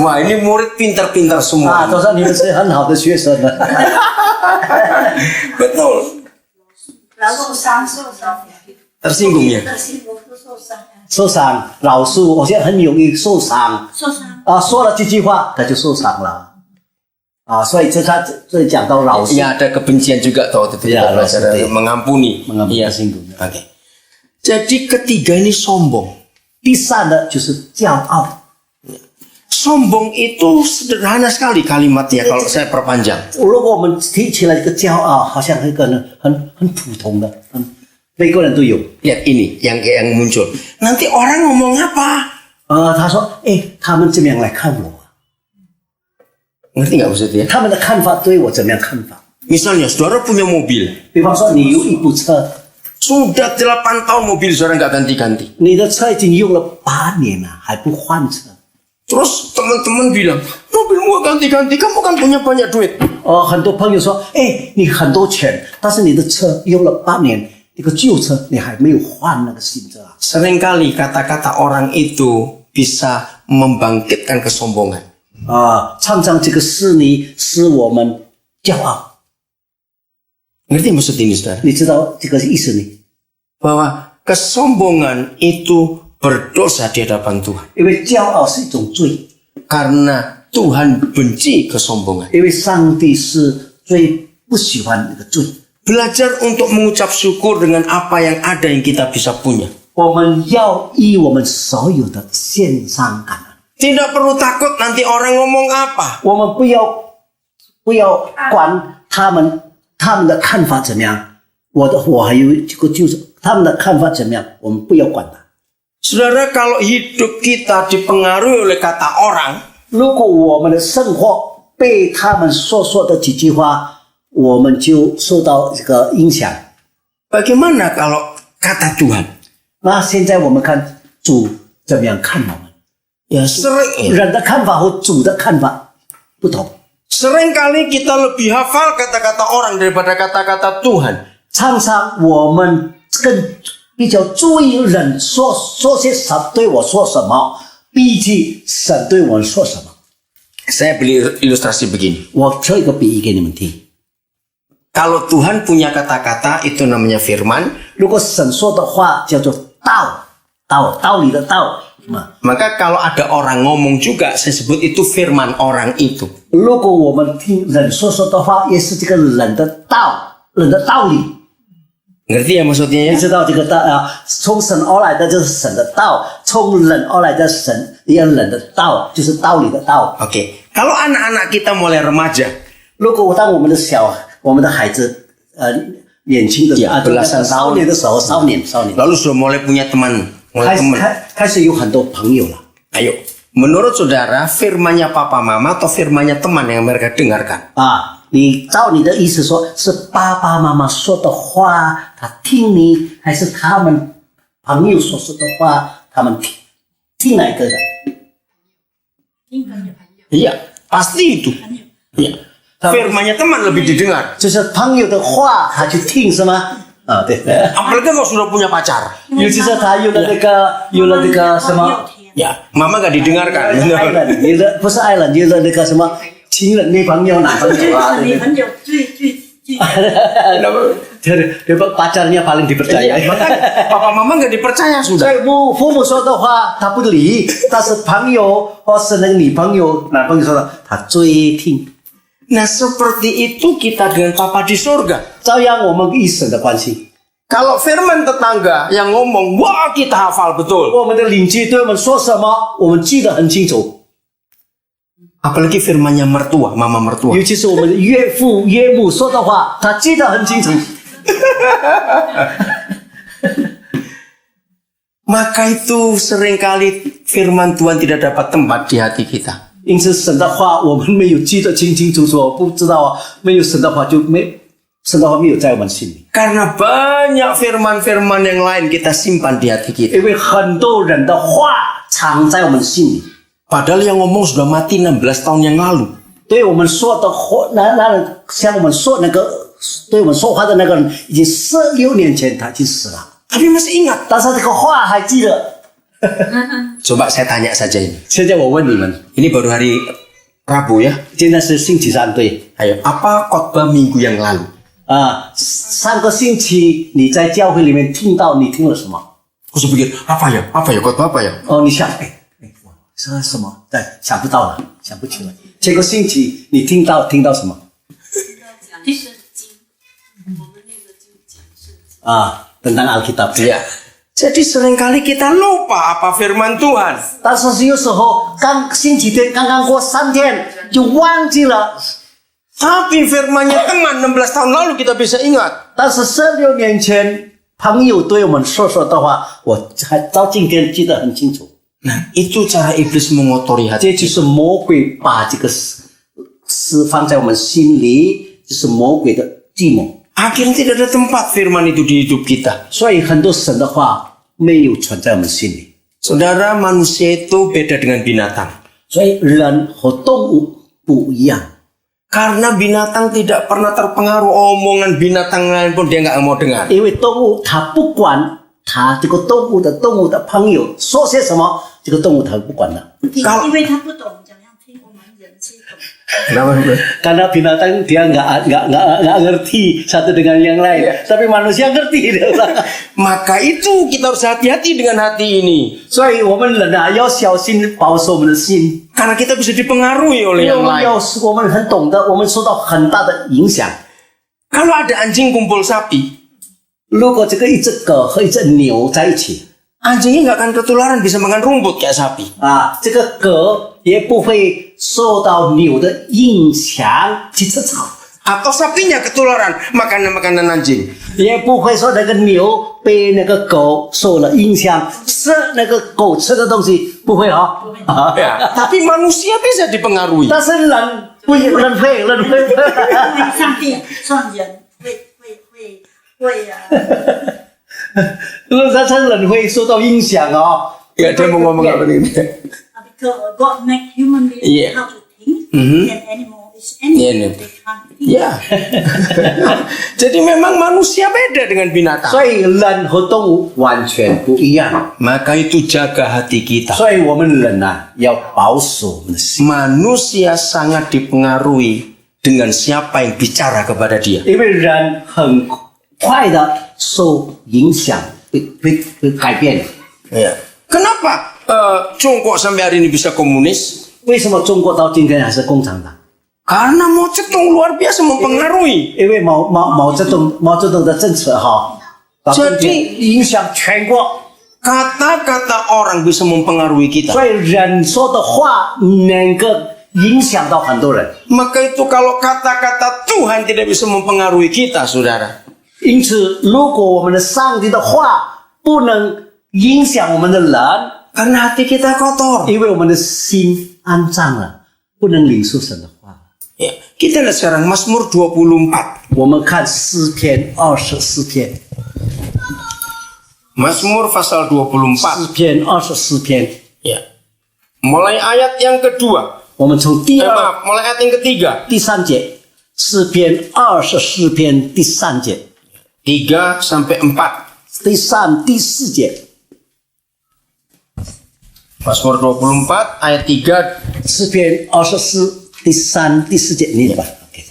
，Wah, ini murid pintar-pintar 啊， semua. 都说你们是很好的学生的。 Betul. 受伤， Tersinggung ya. 受伤，老师，我现在很容易受伤。啊，说了这句话，他就受伤了。啊，所以这讲到老师， Ya, ada kebencian juga tahu itu. Ya, belajar betul. mengampuni. mengambil Iya. tersinggung. Oke. Jadi ketiga ini sombong. 第三的就是骄傲。 Sombong itu sederhana sekali kalimatnya kalau saya perpanjang. 如果我们提起来这个骄傲，好像一个很普通的，每个人都有。 Lihat ini yang muncul. Nanti orang ngomong apa? 他说，他们怎么样来看我？ Ngerti nggak maksudnya? 他们的看法对我怎么样看法？ Misalnya saudara punya mobil. 比方说，你有一部车， Sudah 8 tahun mobil saudara nggak ganti-ganti. 你的车已经用了8年了，还不换车。 Terus teman-teman bilang, mobilmu ganti-ganti, kamu kan punya banyak duit. 很多朋友说，你很多钱，但是你的车用了8年，一个旧车，你还没有换那个新车啊。 Seringkali kata-kata orang itu bisa membangkitkan kesombongan. 常常这个事呢使我们骄傲， Ngerti maksud ini, saudara? 你知道这个意思呢？ Bahwa kesombongan itu berdosa di hadapan Tuhan. 因为骄傲是一种罪， Karena Tuhan benci kesombongan. 因为上帝是最不喜欢那个罪。 Belajar untuk mengucap syukur dengan apa yang ada yang kita bisa punya. 我们要以我们所有的献上感恩， Tidak perlu takut nanti orang ngomong apa. 我们不要管他们的看法怎么样。我还有这个就是他们的看法怎么样，我们不要管他。 Saudara, kalau hidup kita dipengaruhi oleh kata orang, 如果我们的生活被他们所说的几句话，我们就受到这个影响。 bagaimana kalau kata Tuhan? 那现在我们看主怎么样看我们， Ya sering ya. 人的看法和主的看法不同。 Seringkali kita lebih hafal kata-kata orang daripada kata-kata Tuhan. 常常我们更比较注意人说些什对我说什么，比起神对我们说什么。 Saya beli ilustrasi begini. 我做一个比喻给你们听。 Kalau Tuhan punya kata-kata itu namanya firman, 如果神说的话叫做道理的道， maka kalau ada orang ngomong juga saya sebut itu firman orang itu. 如果我们听人说的话，也是这个人的道理。 Ngerti ya maksudnya 你 ya? 知道这个道啊，从神而来的就是神的道，从人而来的神也人的道，就是道理的道。 Oke. Kalau anak-anak kita mulai remaja, 如果当我们的孩子年轻的belasan 少 tahun 年的时候，少年 lalu sudah mulai punya teman, mulai teman. 开始有很多朋友了。 Ayo, menurut saudara, firmannya papa mama atau firmannya teman yang mereka dengarkan? 你照你的意思说，是爸爸妈妈说的话，他听你，还是他们朋友所说的话，他们听哪一个的？ Iya, pasti itu. Iya. Firmannya teman lebih didengar. 就是朋友的话，他去听是吗？对。 Apalagi kalau sudah punya pacar. 尤其是他有了那个什么， Ya, mama gak didengarkan. 爱人，有了不是爱人，有了那个什么情人、女朋友、男朋友啊，对不对？你很有最 对吧？pacarnya paling dipercaya. Papa mama gak dipercaya 所 sudah. 以父母说的话他不理，但是朋友或是那个女朋友、男朋友说的，他最听。 Nah, seperti itu kita dengan Papa di surga. 照样我们与神的关系， Kalau firman tetangga yang ngomong, wah kita hafal betul. 我们的邻居对我们说什么，我们记得很清楚。 Apalagi firmannya mertua, mama mertua. 尤其是我们的岳父岳母说的话，他记得很清楚。 Maka itu seringkali firman Tuhan tidak dapat tempat di hati kita. 因此，神的话我们没有记得清清楚楚，不知道没有神的话神的话没有在我们心里。 Karena banyak firman-firman yang lain kita simpan di hati kita. 因为很多人的话藏在我们心里， Padahal yang ngomong sudah mati 16 tahun yang lalu. 对我们说的话，那人像我们说那个对我们说话的那个人，已经16年前他已经死了， Tapi masih ingat. 但是这个话还记得。 Coba saya tanya saja ini. 现在我问你们， Ini baru hari Rabu ya. 现在是星期三，对 Ayo, apa khotbah minggu yang lalu? 上个星期你在教会里面听到，你听了什么？ Aku pikir, apa ya khotbah apa ya? 你想，说什么？想不到了，想不起来。这个星期你听到什么？讲圣经，我们那个就讲圣经。tentang Alkitab。 Ya. Jadi seringkali kita lupa apa firman Tuhan. 但是有时候星期天刚刚过3天就忘记了， Tapi firmannya teman 16 tahun lalu kita bisa ingat. 但是16年前朋友对我们说的话，我还到今天记得很清楚。 Nah, itu cara iblis mengotori 这 hati. 就是魔鬼把这个事放在我们心里，就是魔鬼的计谋。 Akhirnya tidak ada tempat firman itu di hidup kita. 所以很多神的话没有存在我们心里。 Saudara, manusia itu beda dengan binatang. 所以人和动物不一样。Karena binatang tidak pernah terpengaruh omongan binatang lain pun dia nggak mau dengar. 因为动物它不管它这个动物的朋友说些什么，这个动物它不管的。因为他不懂怎样听我们人去懂。 Kenapa? Karena binatang dia nggak ngerti satu dengan yang lain, tapi manusia ngerti dia. Maka itu kita harus hati-hati dengan hati ini. 所以我们人啊要小心保守我们的心， Karena kita bisa dipengaruhi 因 oleh 为 yang 我们 lain. 我们很懂得，我们受到很大的影响。 Kalau ada anjing kumpul sapi, 如果这个一只狗和一只牛在一起 anjingnya nggak akan ketularan bisa makan rumput kayak sapi. 啊，这个狗也不会受到牛的影响去吃草， Atau sapinya ketularan makanan-makanan anjing. 也不会说那个牛被那个狗受了影响吃那个狗吃的东西，不会啊。 Ya, tapi manusia bisa dipengaruhi. 但是人会。上帝创人会啊， 如果他人会受到影响哦。 Ya, dia mau ngomong apa ini? Because God make human beings Yeah. how to think, Mhm. and animal is animal. Yeah, They can't think. Ya. Jadi memang manusia beda dengan binatang. 所以人和动物完全不一样， Maka itu jaga hati kita. 所以我们人啊要保守我们的心， Manusia sangat dipengaruhi dengan siapa yang bicara kepada dia. 因为人很快的受影响，会改变。 Ya. Kenapa Tiongkok sampai hari ini bisa komunis? 为什么中国到今天还是共产党？ Karena Mao Zedong luar biasa mempengaruhi. 因为毛泽东的政策哈，到今天影响全国， Kata-kata orang bisa mempengaruhi kita. 所以人说的话能够影响到很多人。 Maka itu kalau kata-kata Tuhan tidak bisa mempengaruhi kita, saudara. 因此，如果我们的上帝的话不能影响我们的人， Karena hati kita kotor. 因为我们的心肮脏了，不能领受神的话。 Ya, kita lihat sekarang Mazmur 24. 我们看诗篇24篇， Mazmur pasal 24. 诗篇24篇， Ya. Mulai ayat yang kedua. 我们从第Mulai ayat yang ketiga. 第三节，诗篇24篇第三节， 3 sampai 4. 第三、第四节， Mazmur 24 ayat 3. 诗篇24第三、第四节，念吧。OK，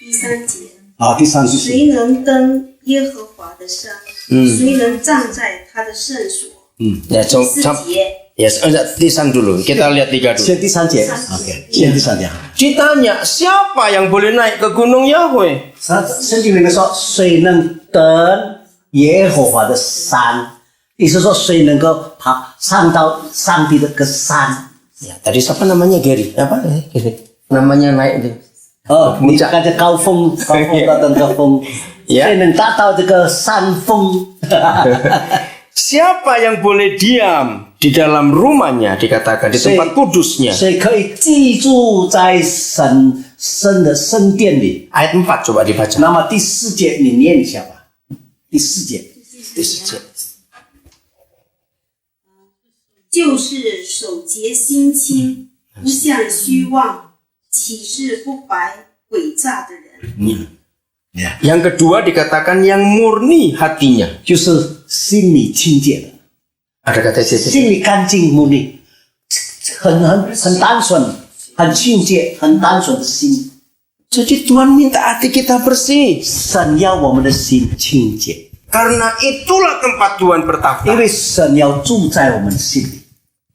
第三节，好，第三、第四。谁能登耶和华的山？谁能站在他的圣所？ Ya, 第四节， yes, tisan dulu. Kita lihat 3 dulu. 先第三节，OK，先第三节。 Ditanya, siapa yang boleh naik ke gunung Yahweh? 圣经里面说，谁能登耶和华的山？意思说，谁能够上到上帝的个山？ Ya, tadi siapa namanya Gary? Apa? Namanya naik itu. 你看这高峰到登高峰， Ya. 谁能达到这个山峰？ Siapa yang boleh diam di dalam rumahnya, dikatakan di tempat kudusnya? 谁可以记住在神的圣殿里？ Ayat 4 coba dibaca. 那么第四节你念一下吧。第四节， 就是守节心清，不向虚妄、起誓不白、诡诈的人。 Yang kedua dikatakan yang murni hatinya. 就是心里清洁的， Ada kata itu. 心里干净目的，很单纯，很清洁，很单纯的心。 Jadi Tuhan minta hati kita bersih. 神要我们的心清洁， Karena itulah tempat Tuhan 因 bertahta. 为神要住在我们的心里。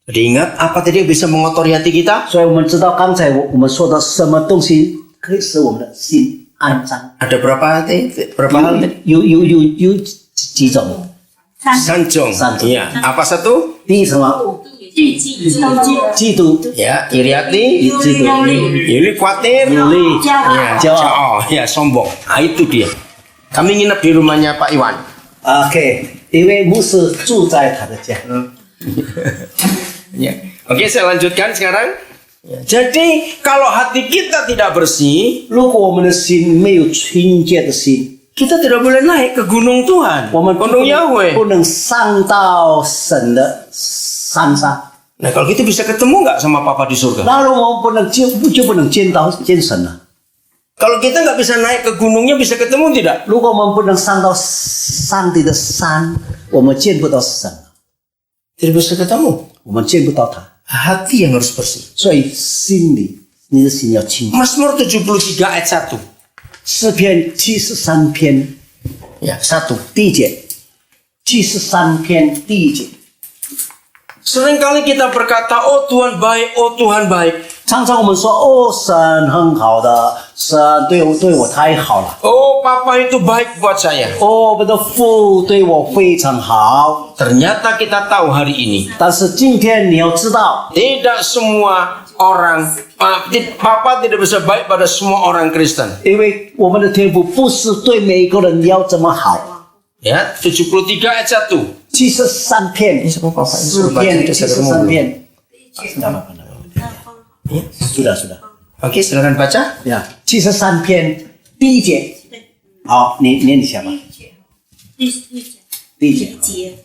Jadi ingat apa tadi yang bisa mengotori hati kita? 所以我们知道刚才我们说的什么东西可以使我们的心肮脏。 Ada berapa hati? Berapa hal? 有几种？ Sanjung. Sanjung. Iya. Apa satu? 第一什么？嫉妒， Ya, iri hati. 嫉妒， Iri khawatir. 有力， Ya, 骄傲。 ya sombong. Nah, itu dia. Kami nginep di rumahnya Pak Iwan. OK，因为牧师住在他的家。 Ya. Oke, saya lanjutkan sekarang. Ya. Jadi kalau hati kita tidak bersih, 如果我们的心没有清洁的心， kita tidak boleh naik ke gunung Tuhan. 我们 Gunung Yahweh. 不能上到神的山上。Nah kalau gitu bisa ketemu nggak sama Papa di surga? 那如果我们就不能见神了。 Kalau kita nggak bisa naik ke gunungnya, bisa ketemu tidak? 如果我们不能上到上帝的山，我们见不到神， Tidak bisa ketemu. 我们见不到他。 Hati yang harus bersih. 所以心里，你的心要清净。 Mazmur 73 ayat 1. 诗篇73篇 Ya, 1. 第一节，73篇第一节。 Seringkali kita berkata, oh Tuhan baik, oh Tuhan baik. 常常我们说，哦，神很好的，神对我太好了， Oh Papa itu baik buat saya. 哦，我们的父对我非常好。 Ternyata kita tahu hari ini, 但是今天你要知道， tidak semua orang, Papa tidak bisa baik pada semua orang Kristen. 因为我们的天父不是对每一个人要这么好。 Ya, 73 ayat 1. 73篇，诗篇73篇，sudah。 Oke, silakan baca. 呀，73篇第一节，好，你念一下吧。第一节，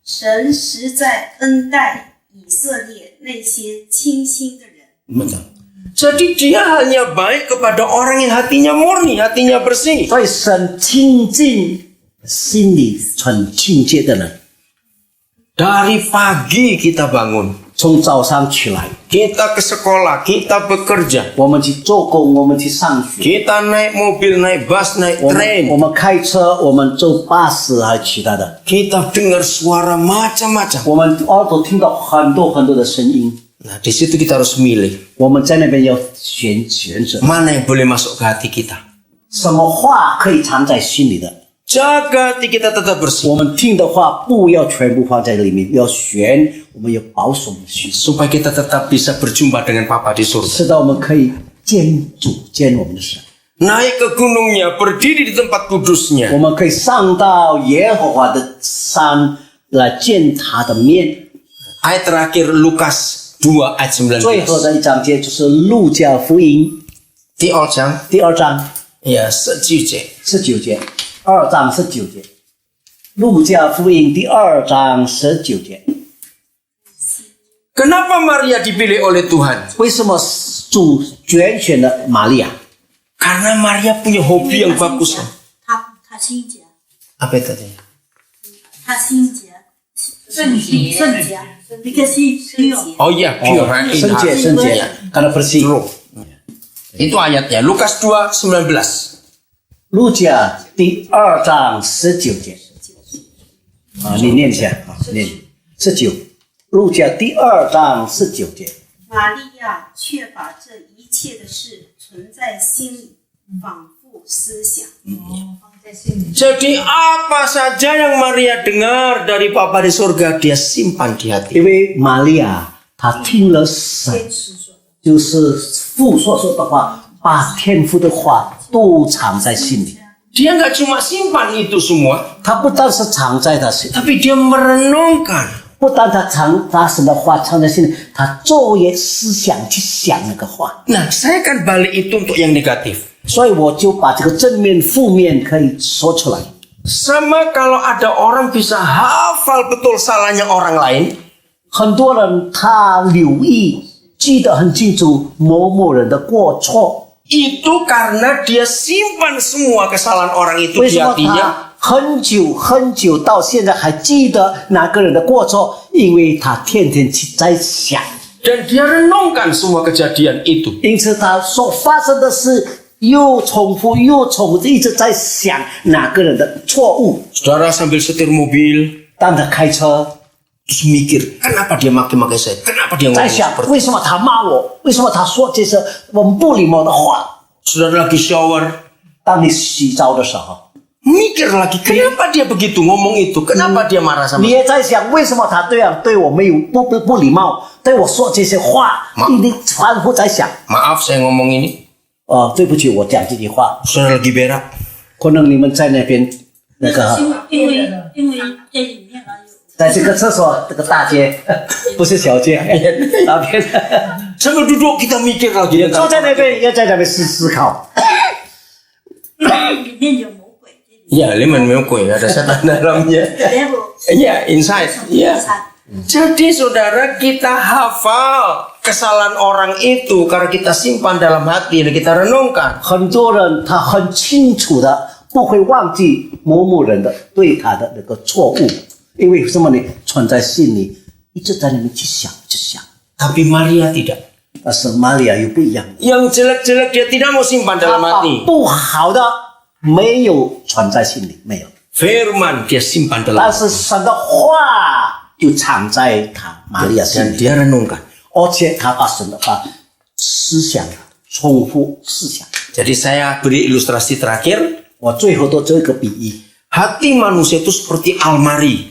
神实在恩待以色列那些清心的人。 Betul. Jadi dia hanya baik kepada orang yang hatinya murni, hatinya bersih. 所以神亲近心里很清洁的人， Dari pagi kita bangun, 从早上起来， kita ke sekolah, kita bekerja, 我们去做工，我们去上学， kita naik mobil, naik bus, naik 我 train. 们开车，我们坐巴士还其他的， Kita dengar suara macam-macam. 我们耳朵听到很多很多的声音， Nah, di situ kita harus milih 我们在那边要选择， mana yang boleh masuk ke hati kita. 什么话可以藏在心里的， Jaga hati kita tetap bersih 我们听的话不要全部放在里面，要选，我们要保守我们的心， supaya kita tetap bisa berjumpa dengan Papa di surga. 使到我们可以见主，见我们的神， Naik ke gunungnya, berdiri di tempat 我 kudusnya. 们可以上到耶和华的山来见他的面。 Ayat terakhir Lukas 2 ayat 最后 19. 的一章节就是路加福音 Di Oljang, 第2章 ya 19节. 19节，2章19节，路加福音第2章19节。 Kenapa Maria dipilih oleh Tuhan? 为什么主选了玛利亚？ Karena Maria punya hobi yang bagus. 他心洁， Apa itu tadi? 他心洁，圣洁，because he pure。 Oh iya, pure in 圣洁， heart. 圣洁，karena bersih。 True. Itu ayatnya Lukas 2 19. 路加第2章19节。啊，你念一下，啊，念19。路加第2章19节。 玛利亚却把这一切的事存在心里，反复思想。 Jadi apa saja yang Maria dengar dari Papa di surga, dia simpan di hati. 因为玛利亚她听了神，就是父所说的话，把天父的话都藏在心里。 Dia nggak cuma simpan itu semua, 他不但是藏在他心， tapi dia merenungkan. 不但他把神的话藏在心里，他昼夜思想去想那个话。 Nah, saya akan balik itu untuk yang negatif. 所以我就把这个正面、负面可以说出来。 Sama kalau ada orang bisa hafal betul salahnya orang lain, 很多人他留意记得很清楚某某人的过错， itu karena dia simpan semua kesalahan orang itu 为 di 什么 hatinya. 他很久很久到现在还记得哪个人的过错？因为他天天去在想， Dan dia renungkan semua kejadian itu. 因此他所发生的事又重复一直在想哪个人的错误。 Saudara sambil setir mobil, 当他开车 terus mikir, kenapa dia maki-maki saya? Kenapa dia 在 ngomong 想 seperti 为什么他骂我？为什么他说这些我们不礼貌的话？ Saudara lagi shower, 当你洗澡的时候， mikir lagi, kenapa dia begitu ngomong itu? Kenapa dia marah sama 你 saya? 也在想为什么他这样对我没有不礼貌，对我说这些话，你反复在想。 Maaf saya ngomong ini. 对不起，我讲这句话， Saudara lagi berak. 可能你们在那边那个，因为在里面呢有。 在这个厕所这个大街，不是小街，那边 Sambil duduk kita mikir lagi. 坐在那边也在那边思考。里面有魔鬼，这里 Ya, liman memang kue ada setan dalamnya. devil Iya, inside. Iya. Jadi saudara, kita hafal kesalahan orang itu karena kita simpan dalam hati dan kita renungkan. 很多人他很清楚的不会忘记某某人的对他的那个错误，因为什么呢？存在心里，一直在里面去想，去想。 Tapi Maria tidak. 但是玛利亚又不一样， Yang jelek-jelek dia tidak mau simpan 她 dalam 把 hati. 不好的没有存在心里，没有。 Firman dia simpan dalam 但 hati. 是神的话就藏在他玛利亚心 Dan 里， dia renungkan. 而且他把神的话思想重复思想。 Jadi saya beri ilustrasi terakhir. 我最后都做一个比喻， Hati manusia itu seperti almari.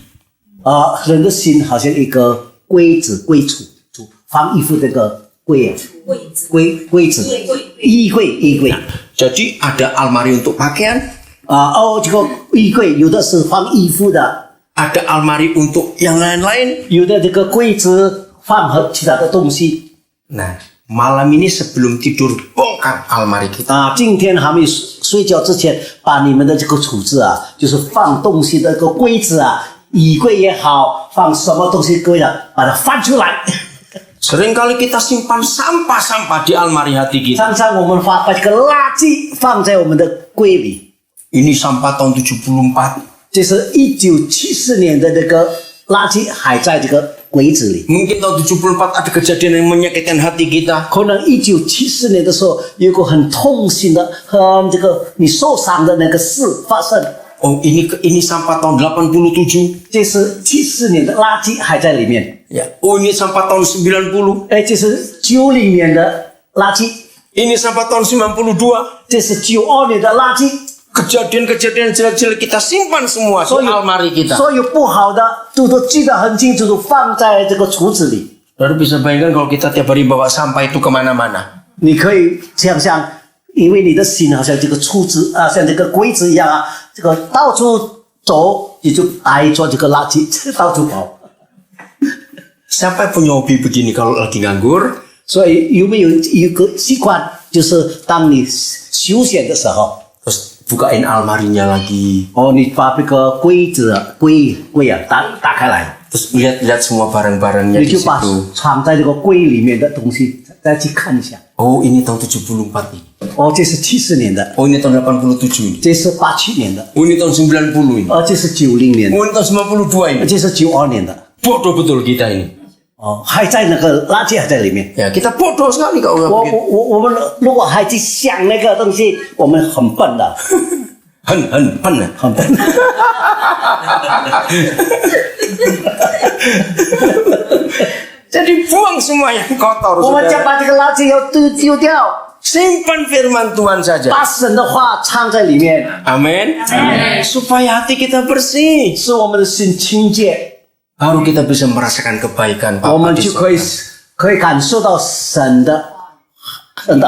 人的心好像一个柜子，柜橱，放衣服这个柜啊，柜子，衣柜。 Jadi ada almari untuk pakaian, 这个衣柜有的是放衣服的， ada almari untuk yang lain-lain. 有的这个柜子放和其他的东西。 Nah, malam ini sebelum tidur bongkar almari kita. 今天还没睡觉之前，把你们的这个橱子啊，就是放东西的这个柜子啊，衣柜也好，放什么东西柜啊，把它翻出来。 Seringkali kita simpan sampah-sampah di almari hati kita. 常常我们把这个垃圾放在我们的柜里， Ini sampah tahun 74. 这是1974年的那个垃圾还在这个柜子里。 Mungkin tahun 74 ada kejadian yang menyakitkan hati kita. 可能1974年的时候，有个很痛心的、很这个你受伤的那个事发生。 Oh, ini sampah tahun 87. 这是74年的垃圾还在里面。 Ya. Oh, ini sampah tahun 90. 这是90年的垃圾， Ini sampah tahun 92. 这是92年的垃圾。 Kejadian-kejadian jelek-jelek kita simpan semua di 所有 almari kita. 所有不好的都记得很清楚，都放在这个橱子里。 Lalu bisa bayangkan kalau kita tiap hari bawa sampah itu kemana-mana. 你可以想象，因为你的心好像这个橱子啊，像这个柜子一样啊，这个到处走，你就带着这个垃圾到处跑。 Siapa yang punya hobi begini kalau lagi nganggur? 所以有没有一个习惯，就是当你休闲的时候， Terus bukain almarinya lagi. 你把这个柜子啊柜啊打开来， Terus lihat-lihat semua barang-barangnya 你 di 就把 situ. 藏在这个柜里面的东西再去看一下。 Oh, ini tahun 74 nih. 这是70年的， Oh, ini tahun 87 nih. 这是87年的， Oh, ini tahun 90 ini. 这是90年的， Oh, ini tahun 92 ini. 这是92年的。 Bodoh betul kita ini. 还在那个垃圾还在里面。 Ya, kita bodoh sekali kalau nggak begitu. 我们如果还去想那个东西，我们很笨的， Hen, pen. 很笨。 Jadi buang semua yang kotor. 我们 saudara. 将把这个垃圾要丢掉， Simpan firman Tuhan saja. 把神的话藏在里面， Amin. Supaya hati kita bersih. 使我们的心清洁， Baru kita bisa merasakan kebaikan 我 Bapa 们 di 就可以 surga. 感受到神的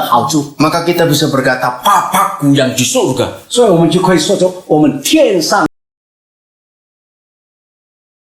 好处， Maka kita bisa berkata, Papaku yang di surga. 所以我们就可以说出我们天上。